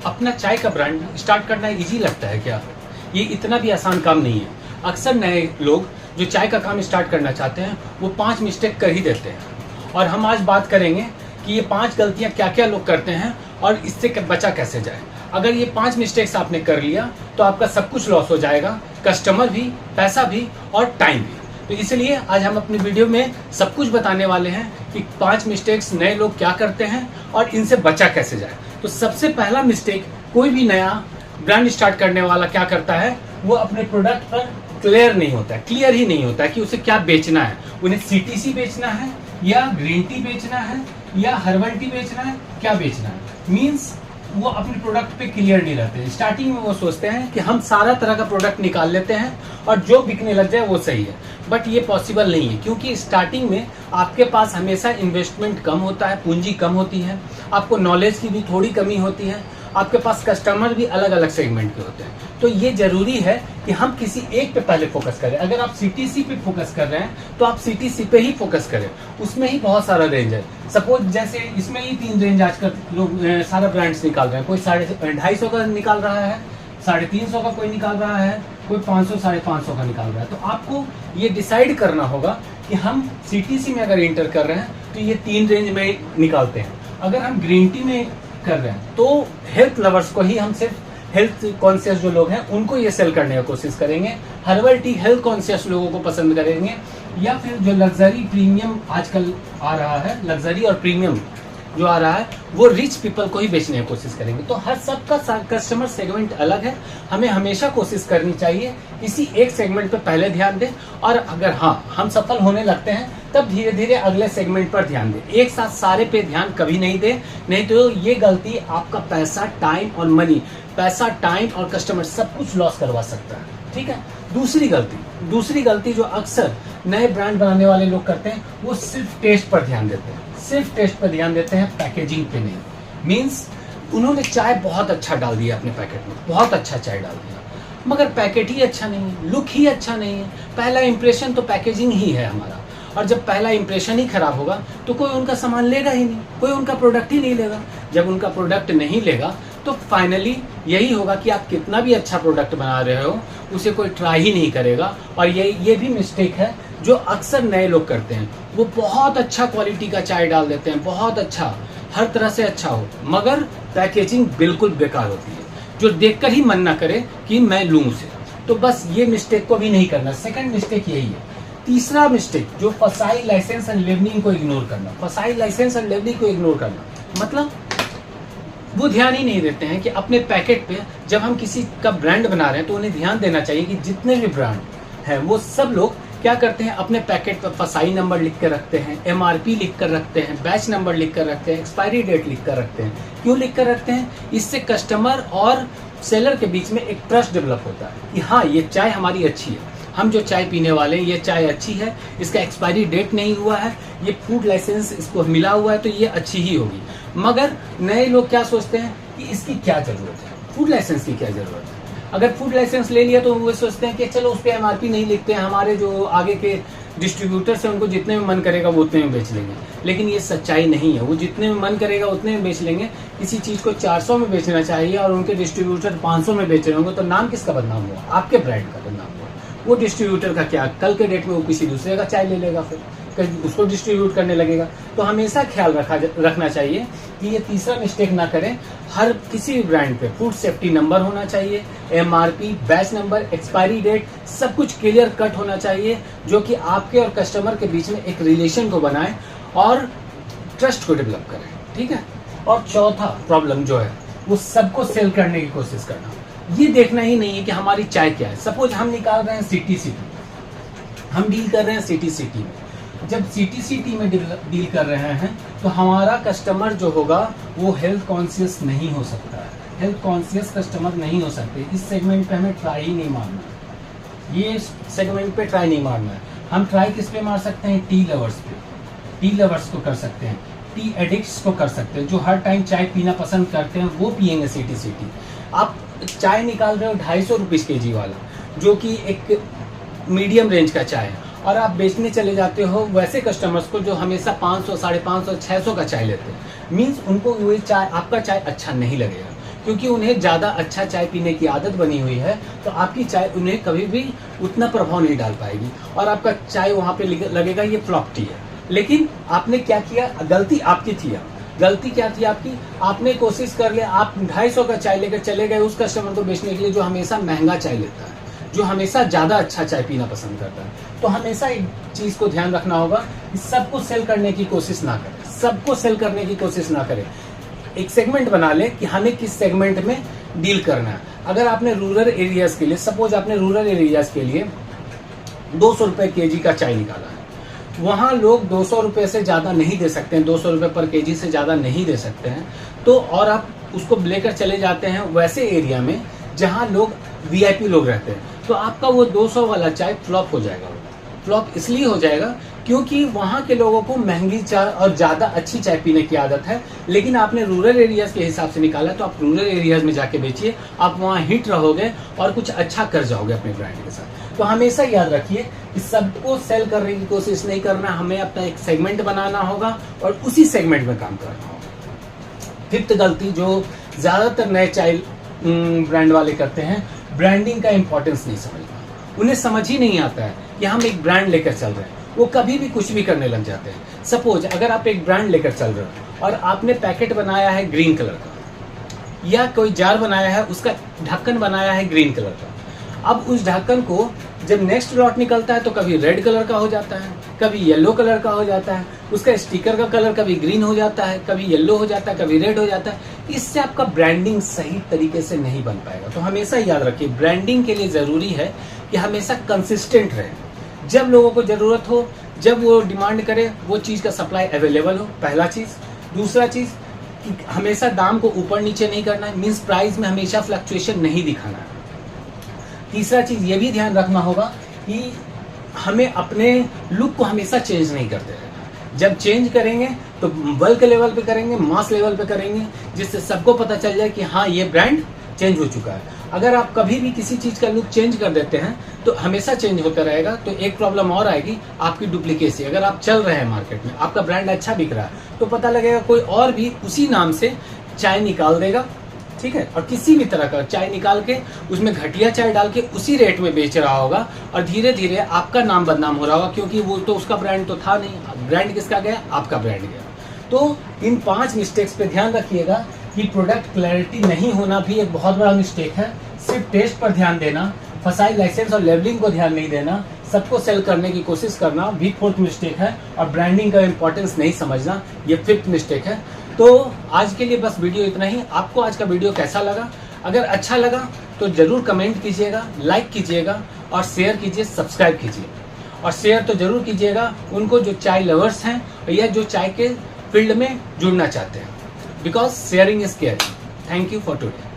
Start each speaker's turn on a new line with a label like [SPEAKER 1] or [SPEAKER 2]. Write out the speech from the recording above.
[SPEAKER 1] अपना चाय का ब्रांड स्टार्ट करना इजी लगता है क्या? ये इतना भी आसान काम नहीं है। अक्सर नए लोग जो चाय का काम स्टार्ट करना चाहते हैं वो 5 मिस्टेक कर ही देते हैं, और हम आज बात करेंगे कि ये 5 गलतियां क्या क्या लोग करते हैं और इससे बचा कैसे जाए। अगर ये 5 मिस्टेक्स आपने कर लिया तो आपका सब कुछ लॉस हो जाएगा, कस्टमर भी, पैसा भी और टाइम भी। तो इसलिए आज हम अपनी वीडियो में सब कुछ बताने वाले हैं कि 5 मिस्टेक्स नए लोग क्या करते हैं और इनसे बचा कैसे जाए। तो सबसे पहला मिस्टेक कोई भी नया ब्रांड स्टार्ट करने वाला क्या करता है, वो अपने प्रोडक्ट पर क्लियर नहीं होता है, क्लियर ही नहीं होता है कि उसे क्या बेचना है। उन्हें सीटीसी बेचना है या ग्रीन टी बेचना है या हर्बल टी बेचना है, क्या बेचना है। मीन्स वो अपने प्रोडक्ट पे क्लियर नहीं रहते। स्टार्टिंग में वो सोचते हैं कि हम सारा तरह का प्रोडक्ट निकाल लेते हैं और जो बिकने लग जाए वो सही है, बट ये पॉसिबल नहीं है, क्योंकि स्टार्टिंग में आपके पास हमेशा इन्वेस्टमेंट कम होता है, पूंजी कम होती है, आपको नॉलेज की भी थोड़ी कमी होती है, आपके पास कस्टमर भी अलग अलग सेगमेंट के होते हैं। तो ये जरूरी है कि हम किसी एक पे पहले फोकस करें। अगर आप सीटीसी पे फोकस कर रहे हैं तो आप सीटीसी पे ही फोकस करें, उसमें ही बहुत सारा रेंज है। सपोज जैसे इसमें ही 3 रेंज आजकल लोग सारा ब्रांड्स निकाल रहे हैं। कोई 250 का निकाल रहा है, 350 का कोई निकाल रहा है, कोई 500 550 का निकाल रहा है। तो आपको ये डिसाइड करना होगा कि हम सीटीसी में अगर एंटर कर रहे हैं तो ये 3 रेंज में निकालते हैं। अगर हम ग्रीन टी में कर रहे हैं तो हेल्थ लवर्स को ही हम सिर्फ हेल्थ कॉन्शियस जो लोग हैं उनको ये सेल करने की कोशिश करेंगे। हर्बल टी हेल्थ कॉन्शियस लोगों को पसंद करेंगे, या फिर जो लग्जरी प्रीमियम आजकल आ रहा है, लग्जरी और प्रीमियम जो आ रहा है वो रिच पीपल को ही बेचने की कोशिश करेंगे। तो हर सबका कस्टमर सेगमेंट अलग है। हमें हमेशा कोशिश करनी चाहिए किसी एक सेगमेंट पे पहले ध्यान दें, और अगर हम सफल होने लगते हैं तब धीरे धीरे अगले सेगमेंट पर ध्यान दें। एक साथ सारे पे ध्यान कभी नहीं दें, नहीं तो ये गलती आपका पैसा, टाइम और मनी, पैसा, टाइम और कस्टमर सब कुछ लॉस करवा सकता है। ठीक है। दूसरी गलती जो अक्सर नए ब्रांड बनाने वाले लोग करते हैं वो सिर्फ टेस्ट पर ध्यान देते हैं, सिर्फ टेस्ट पर ध्यान देते हैं, पैकेजिंग पे नहीं। मीन्स उन्होंने चाय बहुत अच्छा डाल दिया अपने पैकेट में, बहुत अच्छा चाय डाल दिया, मगर पैकेट ही अच्छा नहीं है, लुक ही अच्छा नहीं है। पहला इंप्रेशन तो पैकेजिंग ही है हमारा, और जब पहला इंप्रेशन ही खराब होगा तो कोई उनका सामान लेगा ही नहीं, कोई उनका प्रोडक्ट ही नहीं लेगा। जब उनका प्रोडक्ट नहीं लेगा तो फाइनली यही होगा कि आप कितना भी अच्छा प्रोडक्ट बना रहे हो उसे कोई ट्राई ही नहीं करेगा। और ये भी मिस्टेक है जो अक्सर नए लोग करते हैं। वो बहुत अच्छा क्वालिटी का चाय डाल देते हैं, बहुत अच्छा, हर तरह से अच्छा हो, मगर पैकेजिंग बिल्कुल बेकार होती है, जो देखकर ही मन ना करे कि मैं लूं उसे। तो बस ये मिस्टेक को भी नहीं करना। सेकंड मिस्टेक यही है। तीसरा मिस्टेक जो फसाई लाइसेंस एंड लेबलिंग को इग्नोर करना। फसाई लाइसेंस एंड लेबलिंग को इग्नोर करना मतलब वो ध्यान ही नहीं देते हैं कि अपने पैकेट पे जब हम किसी का ब्रांड बना रहे हैं तो उन्हें ध्यान देना चाहिए कि जितने भी ब्रांड हैं वो सब लोग क्या करते हैं, अपने पैकेट पर फसाई नंबर लिख कर रखते हैं, एमआरपी लिख कर रखते हैं, बैच नंबर लिख कर रखते हैं, एक्सपायरी डेट लिख कर रखते हैं। क्यों लिख कर रखते हैं? इससे कस्टमर और सेलर के बीच में एक ट्रस्ट डेवलप होता है कि हाँ, ये चाय हमारी अच्छी है, हम जो चाय पीने वाले हैं ये चाय अच्छी है, इसका एक्सपायरी डेट नहीं हुआ है, ये फूड लाइसेंस इसको मिला हुआ है तो ये अच्छी ही होगी। मगर नए लोग क्या सोचते हैं कि इसकी क्या जरूरत है, फूड लाइसेंस की क्या जरूरत है। अगर फूड लाइसेंस ले लिया तो वो सोचते हैं कि चलो उस पर एमआरपी नहीं लिखते हैं, हमारे जो आगे के डिस्ट्रीब्यूटर्स हैं उनको जितने में मन करेगा वो उतने में बेच लेंगे। लेकिन ये सच्चाई नहीं है। वो जितने में मन करेगा उतने में बेच लेंगे। किसी चीज़ को 400 में बेचना चाहिए और उनके डिस्ट्रीब्यूटर 500 में बेच रहे होंगे तो नाम किसका बदनाम हुआ? आपके ब्रांड का बदनाम हुआ। वो डिस्ट्रीब्यूटर का क्या, कल के डेट में वो किसी दूसरे का चाय ले लेगा, फिर उसको डिस्ट्रीब्यूट करने लगेगा। तो हमेशा ख्याल रखना चाहिए कि ये तीसरा मिस्टेक ना करें। हर किसी भी ब्रांड पे फूड सेफ्टी नंबर होना चाहिए, MRP, batch number, expiry date, सब कुछ क्लियर कट होना चाहिए, जो कि आपके और कस्टमर के बीच में एक रिलेशन को बनाए और ट्रस्ट को डेवलप करें। ठीक है। और चौथा प्रॉब्लम जो है वो सबको सेल करने की कोशिश करना। ये देखना ही नहीं है कि हमारी चाय क्या है। सपोज हम निकाल रहे हैं सिटी, हम डील कर रहे हैं सिटी में। जब सिटी में डील कर रहे हैं तो हमारा कस्टमर जो होगा वो हेल्थ कॉन्शियस नहीं हो सकता है, हेल्थ कॉन्शियस कस्टमर नहीं हो सकते। इस सेगमेंट पे हमें ट्राई ही नहीं मारना है, ये सेगमेंट पे ट्राई नहीं मारना है। हम ट्राई किस पे मार सकते हैं? टी लवर्स पे, टी लवर्स को कर सकते हैं, टी एडिक्ट्स को कर सकते हैं, जो हर टाइम चाय पीना पसंद करते हैं वो पियेंगे सिटी। आप चाय निकाल रहे हो 250 रुपीज़ केजी वाला, जो कि एक मीडियम रेंज का चाय है, और आप बेचने चले जाते हो वैसे कस्टमर्स को जो हमेशा 500, 550, 600 का चाय लेते हैं। मीन्स उनको वो चाय, आपका चाय अच्छा नहीं लगेगा, क्योंकि उन्हें ज़्यादा अच्छा चाय पीने की आदत बनी हुई है, तो आपकी चाय उन्हें कभी भी उतना प्रभाव नहीं डाल पाएगी और आपका चाय वहाँ पे लगेगा ये फ्लॉप टी है। लेकिन आपने क्या किया, गलती आपकी थी। गलती क्या थी आपकी, आपने कोशिश कर लिया, आप 250 का चाय लेकर चले गए उस कस्टमर को बेचने के लिए जो हमेशा महंगा चाय लेता है, जो हमेशा ज़्यादा अच्छा चाय पीना पसंद करता है। तो हमेशा एक चीज़ को ध्यान रखना होगा कि सबको सेल करने की कोशिश ना करें, सबको सेल करने की कोशिश ना करें। एक सेगमेंट बना ले कि हमें किस सेगमेंट में डील करना है। अगर आपने रूरल एरियाज़ के लिए, सपोज आपने रूरल एरियाज़ के लिए 200 रुपये kg का चाय निकाला है, वहाँ लोग 200 रुपये से ज़्यादा नहीं दे सकते हैं, 200 रुपये पर kg से ज़्यादा नहीं दे सकते हैं। तो और आप उसको लेकर चले जाते हैं वैसे एरिया में जहाँ लोग VIP लोग रहते हैं, तो आपका वो 200 वाला चाय फ्लॉप हो जाएगा। फ्लॉप इसलिए हो जाएगा क्योंकि वहाँ के लोगों को महंगी चाय और ज़्यादा अच्छी चाय पीने की आदत है, लेकिन आपने रूरल एरियाज़ के हिसाब से निकाला, तो आप रूरल एरियाज़ में जाके बेचिए, आप वहाँ हिट रहोगे और कुछ अच्छा कर जाओगे अपने ब्रांड के साथ। तो हमेशा याद रखिए कि सबको सेल करने की कोशिश नहीं करना, हमें अपना एक सेगमेंट बनाना होगा और उसी सेगमेंट में काम करना होगा। फिफ्थ गलती जो ज़्यादातर नए चाय ब्रांड वाले करते हैं, ब्रांडिंग का इंपॉर्टेंस नहीं समझना। उन्हें समझ ही नहीं आता है कि हम एक ब्रांड लेकर चल रहे हैं, वो कभी भी कुछ भी करने लग जाते हैं। सपोज अगर आप एक ब्रांड लेकर चल रहे हो और आपने पैकेट बनाया है ग्रीन कलर का, या कोई जार बनाया है उसका ढक्कन बनाया है ग्रीन कलर का, अब उस ढक्कन को जब नेक्स्ट लॉट निकलता है तो कभी रेड कलर का हो जाता है, कभी येलो कलर का हो जाता है, उसका स्टिकर का कलर कभी ग्रीन हो जाता है, कभी येलो हो जाता है, कभी रेड हो जाता है। इससे आपका ब्रांडिंग सही तरीके से नहीं बन पाएगा। तो हमेशा याद रखिए, ब्रांडिंग के लिए ज़रूरी है कि हमेशा कंसिस्टेंट रहे। जब लोगों को ज़रूरत हो, जब वो डिमांड करे, वो चीज़ का सप्लाई अवेलेबल हो, पहला चीज़। दूसरा चीज़ कि हमेशा दाम को ऊपर नीचे नहीं करना है, मीन्स प्राइस में हमेशा फ्लक्चुएशन नहीं दिखाना है। तीसरा चीज़ ये भी ध्यान रखना होगा कि हमें अपने लुक को हमेशा चेंज नहीं करते रहना। जब चेंज करेंगे तो बल्क लेवल पे करेंगे, मास लेवल पे करेंगे, जिससे सबको पता चल जाए कि हाँ ये ब्रांड चेंज हो चुका है। अगर आप कभी भी किसी चीज़ का लुक चेंज कर देते हैं तो हमेशा चेंज होता रहेगा। तो एक प्रॉब्लम और आएगी, आपकी डुप्लीकेसी। अगर आप चल रहे हैं मार्केट में, आपका ब्रांड अच्छा बिक रहा है, तो पता लगेगा कोई और भी उसी नाम से चाय निकाल देगा, ठीक है, और किसी भी तरह का चाय निकाल के उसमें घटिया चाय डाल के उसी रेट में बेच रहा होगा और धीरे धीरे आपका नाम बदनाम हो रहा होगा, क्योंकि वो तो उसका ब्रांड तो था नहीं। ब्रांड किसका गया? आपका ब्रांड गया। तो इन 5 मिस्टेक्स पे ध्यान रखिएगा कि प्रोडक्ट क्लैरिटी नहीं होना भी एक बहुत बड़ा मिस्टेक है। सिर्फ टेस्ट पर ध्यान देना, फसाई लाइसेंस और लेबलिंग को ध्यान नहीं देना, सबको सेल करने की कोशिश करना भी 4th मिस्टेक है, और ब्रांडिंग का इंपॉर्टेंस नहीं समझना ये 5th मिस्टेक है। तो आज के लिए बस वीडियो इतना ही। आपको आज का वीडियो कैसा लगा? अगर अच्छा लगा तो ज़रूर कमेंट कीजिएगा, लाइक कीजिएगा और शेयर कीजिए, सब्सक्राइब कीजिए। और शेयर तो ज़रूर कीजिएगा उनको जो चाय लवर्स हैं या जो चाय के फील्ड में जुड़ना चाहते हैं, because sharing is caring. Thank you for today.